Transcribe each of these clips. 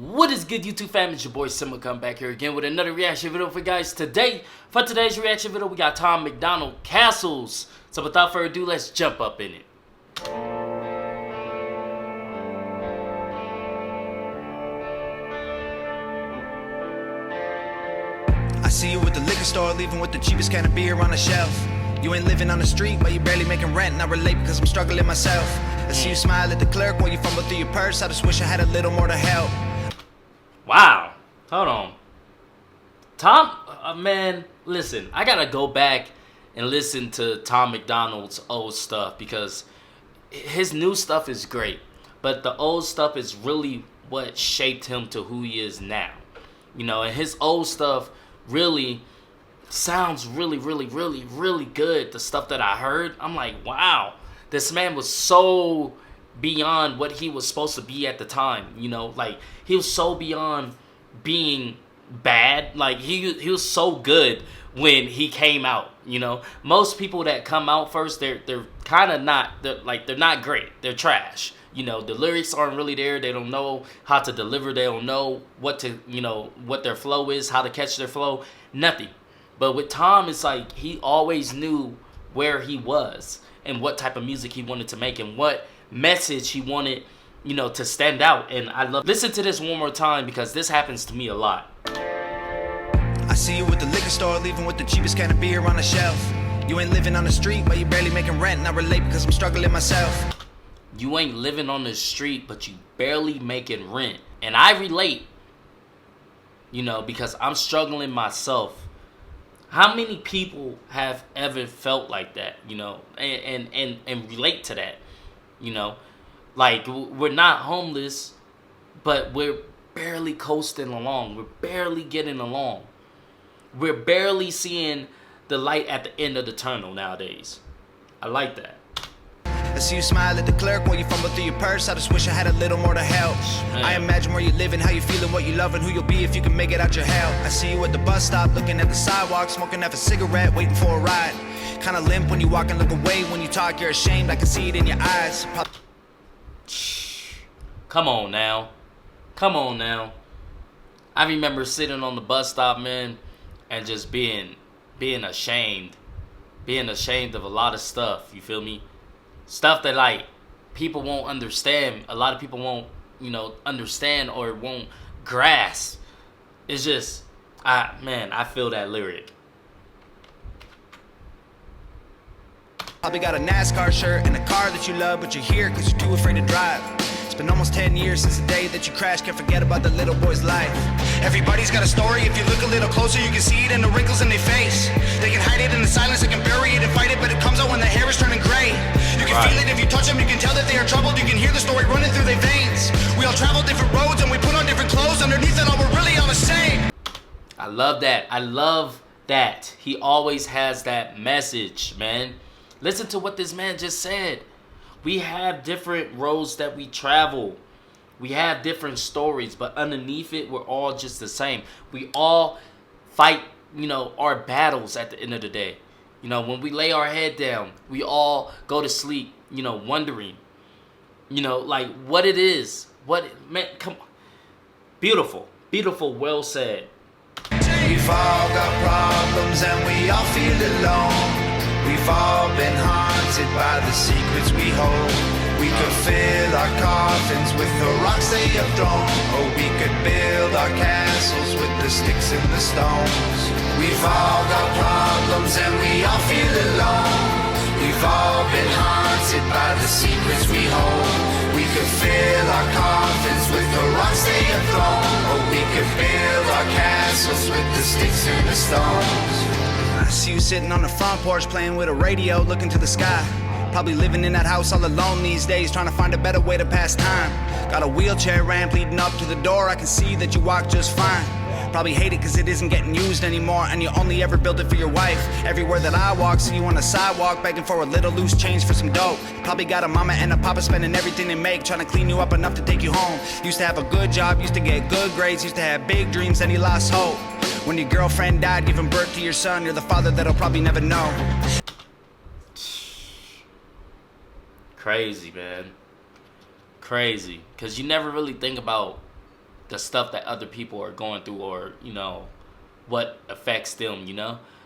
What is good, YouTube fam? It's your boy Simba come back here again with another reaction video for you guys today. For today's reaction video, we got MacDonald Castles. So without further ado, let's jump up in it. I see you at the liquor store, leaving with the cheapest kind of beer on the shelf. You ain't living on the street, but you barely making rent, and I relate because I'm struggling myself. I see you smile at the clerk while you fumble through your purse. I just wish I had a little more to help. Wow. Hold on. Man, listen, I gotta go back and listen to MacDonald's old stuff because his new stuff is great, but the old stuff is really what shaped him to who he is now. You know, and his old stuff really sounds really good. The stuff that I heard, I'm like, wow, this man was so beyond what he was supposed to be at the time. You know, like he was so beyond being bad. Like he was so good when he came out. You know, most people that come out first, they're kind of not, they're not great. They're trash. You know, the lyrics aren't really there. They don't know how to deliver. They don't know what to, you know, what their flow is, how to catch their flow, nothing. But with Tom, it's like he always knew where he was and what type of music he wanted to make and what message he wanted, you know, to stand out. And I love, listen to this one more time because this happens to me a lot. I see you at the liquor store, leaving with the cheapest kind of beer on the shelf. You ain't living on the street, but you barely making rent, and I relate because I'm struggling myself. You ain't living on the street, but you barely making rent. And I relate, you know, because I'm struggling myself. How many people have ever felt like that, you know, and relate to that, you know? Like, we're not homeless, but we're barely coasting along. We're barely getting along. We're barely seeing the light at the end of the tunnel nowadays. I like that. I see you smile at the clerk while you fumble through your purse. I just wish I had a little more to help. Man. I imagine where you living, how you feeling, what you loving, who you'll be if you can make it out your hell. I see you at the bus stop, looking at the sidewalk, smoking half a cigarette, waiting for a ride. Kinda limp when you walk and look away. When you talk, you're ashamed. I can see it in your eyes. Come on now. Come on now. I remember sitting on the bus stop, man, and just being ashamed. Being ashamed of a lot of stuff, you feel me? Stuff that, like, people won't understand. A lot of people won't, you know, understand or won't grasp. It's just, man, I feel that lyric. Probably got a NASCAR shirt and a car that you love, but you're here because you're too afraid to drive. It's been almost 10 years since the day that you crashed. Can't forget about the little boy's life. Everybody's got a story. If you look a little closer, you can see it in the wrinkles in their face. They can hide it in the silence, they can bury it and fight it, but it comes out when the hair is turning gray. You can feel it if you touch them, you can tell that they are troubled. You can hear the story running through their veins. We all travel different roads and we put on different clothes. Underneath it all, we're really all the same. I love that. I love that. He always has that message, man. Listen to what this man just said. We have different roads that we travel. We have different stories, but underneath it, we're all just the same. We all fight, you know, our battles at the end of the day. You know, when we lay our head down, we all go to sleep, you know, wondering, you know, like what it is. Man, come on. Beautiful, beautiful, well said. We've all got problems and we all feel alone. We've all been haunted by the secrets we hold. We could fill our coffins with the rocks they have thrown, or we could build our castles with the sticks and the stones. We've all got problems and we all feel alone. We've all been haunted by the secrets we hold. We could fill our coffins with the rocks they have thrown, or we could build our castles with the sticks and the stones. I see you sitting on the front porch playing with a radio, looking to the sky. Probably living in that house all alone these days, trying to find a better way to pass time. Got a wheelchair ramp leading up to the door, I can see that you walk just fine. Probably hate it cause it isn't getting used anymore, and you only ever built it for your wife. Everywhere that I walk, see you on the sidewalk, begging for a little loose change for some dope. Probably got a mama and a papa spending everything they make, trying to clean you up enough to take you home. Used to have a good job, used to get good grades, used to have big dreams, and you lost hope. When your girlfriend died, giving birth to your son, you're the father that'll probably never know. Crazy, man. Crazy. Because you never really think about the stuff that other people are going through, or what affects them.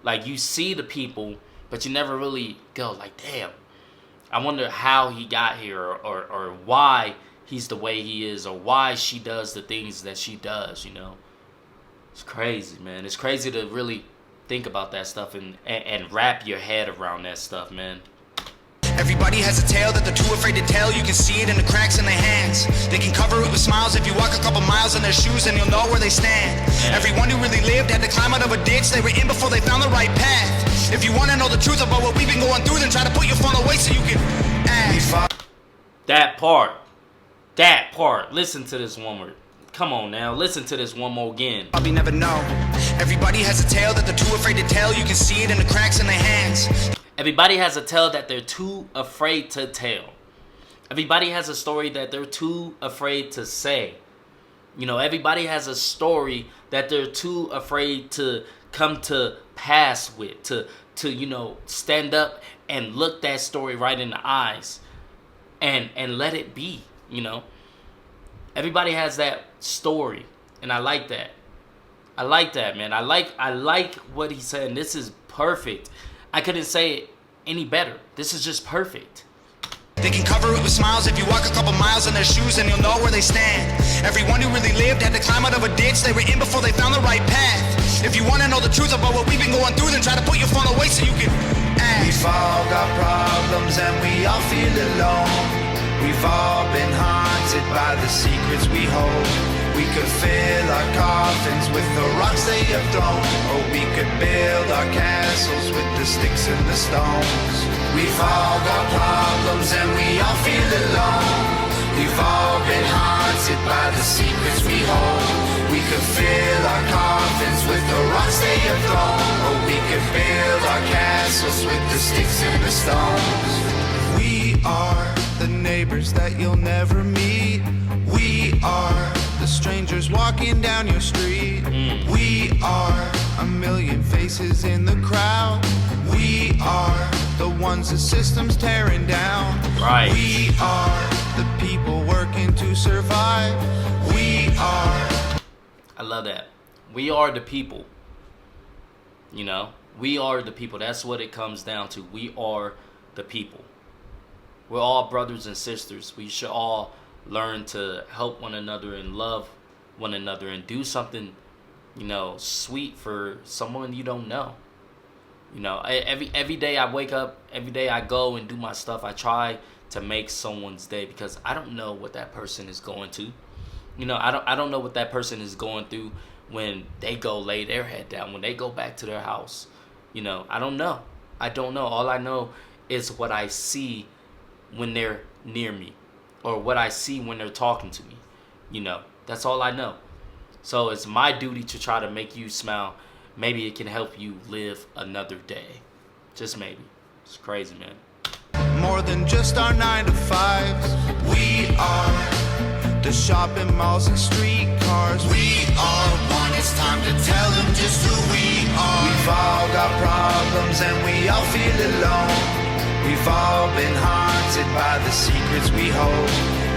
Like, you see the people, but you never really go like, damn, I wonder how he got here, or why he's the way he is, or why she does the things that she does. It's crazy, man. It's crazy to really think about that stuff and wrap your head around that stuff, man. Everybody has a tale that they're too afraid to tell. You can see it in the cracks in their hands. They can cover it with smiles. If you walk a couple miles in their shoes, and you'll know where they stand. Everyone who really lived had to climb out of a ditch they were in before they found the right path. If you want to know the truth about what we've been going through, then try to put your phone away so you can ask. That part. Listen to this one more. Come on now, listen to this one more again. Probably never know. Everybody has a tale that they're too afraid to tell. You can see it in the cracks in their hands. Everybody has a tale that they're too afraid to tell. Everybody has a story that they're too afraid to say. Everybody has a story that they're too afraid to come to pass with, to stand up and look that story right in the eyes and let it be. Everybody has that story, and I like that. I like that, man. I like what he said, and this is perfect. I couldn't say it any better. This is just perfect. They can cover it with smiles. If you walk a couple miles in their shoes, and you'll know where they stand. Everyone who really lived had to climb out of a ditch they were in before they found the right path. If you want to know the truth about what we've been going through, then try to put your phone away so you can ask. We've all got problems and we all feel alone. We've all been haunted by the secrets we hold. We could fill our coffins with the rocks they have thrown, or we could build our castles with the sticks and the stones. We've all got problems and we all feel alone. We've all been haunted by the secrets we hold. We could fill our coffins with the rocks they have thrown, or we could build our castles with the sticks and the stones. We are the neighbors that you'll never meet. We are the strangers walking down your street. We are a million faces in the crowd. We are the ones the system's tearing down. Right. We are the people working to survive. We are. I love that. We are the people. We are the people. That's what it comes down to. We are the people. We're all brothers and sisters. We should all learn to help one another and love one another and do something, sweet for someone you don't know. Every day I wake up, every day I go and do my stuff, I try to make someone's day, because I don't know what that person is going to. I don't know what that person is going through when they go lay their head down, when they go back to their house. I don't know. All I know is what I see when they're near me, or what I see when they're talking to me. That's all I know. So it's my duty to try to make you smile. Maybe it can help you live another day. Just maybe. It's crazy, man. More than just our 9 to 5s. We are the shopping malls and streetcars. We are one. It's time to tell them just who we are. We've all got problems and we all feel alone. We've all been haunted by the secrets we hold.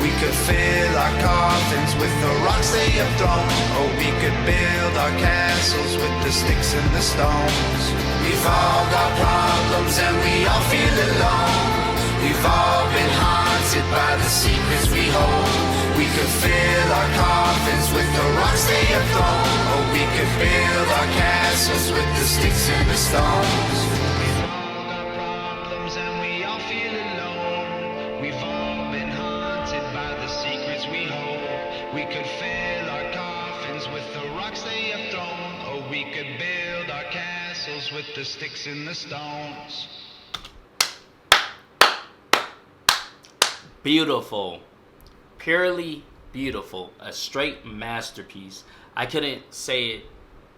We could fill our coffins with the rocks they have thrown, or we could build our castles with the sticks and the stones. We've all got problems and we all feel alone. We've all been haunted by the secrets we hold. We could fill our coffins with the rocks they have thrown, or we could build our castles with the sticks and the stones. We could fill our coffins with the rocks they have thrown, or we could build our castles with the sticks and the stones. Beautiful. Purely beautiful. A straight masterpiece. I couldn't say it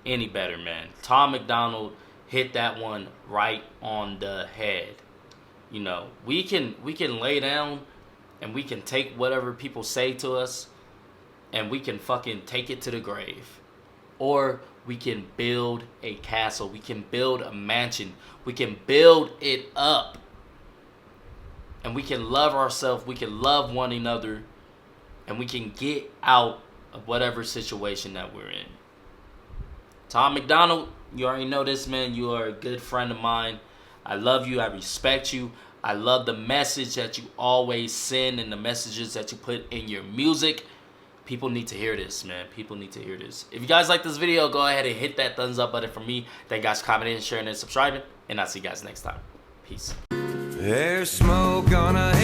any better, man. Tom MacDonald hit that one right on the head. We can lay down and we can take whatever people say to us, and we can fucking take it to the grave. Or we can build a castle. We can build a mansion. We can build it up. And we can love ourselves. We can love one another. And we can get out of whatever situation that we're in. Tom MacDonald, you already know this, man. You are a good friend of mine. I love you. I respect you. I love the message that you always send and the messages that you put in your music. People need to hear this, man. People need to hear this. If you guys like this video, go ahead and hit that thumbs up button for me. Thank you guys for commenting, sharing, and subscribing. And I'll see you guys next time. Peace. There's smoke on a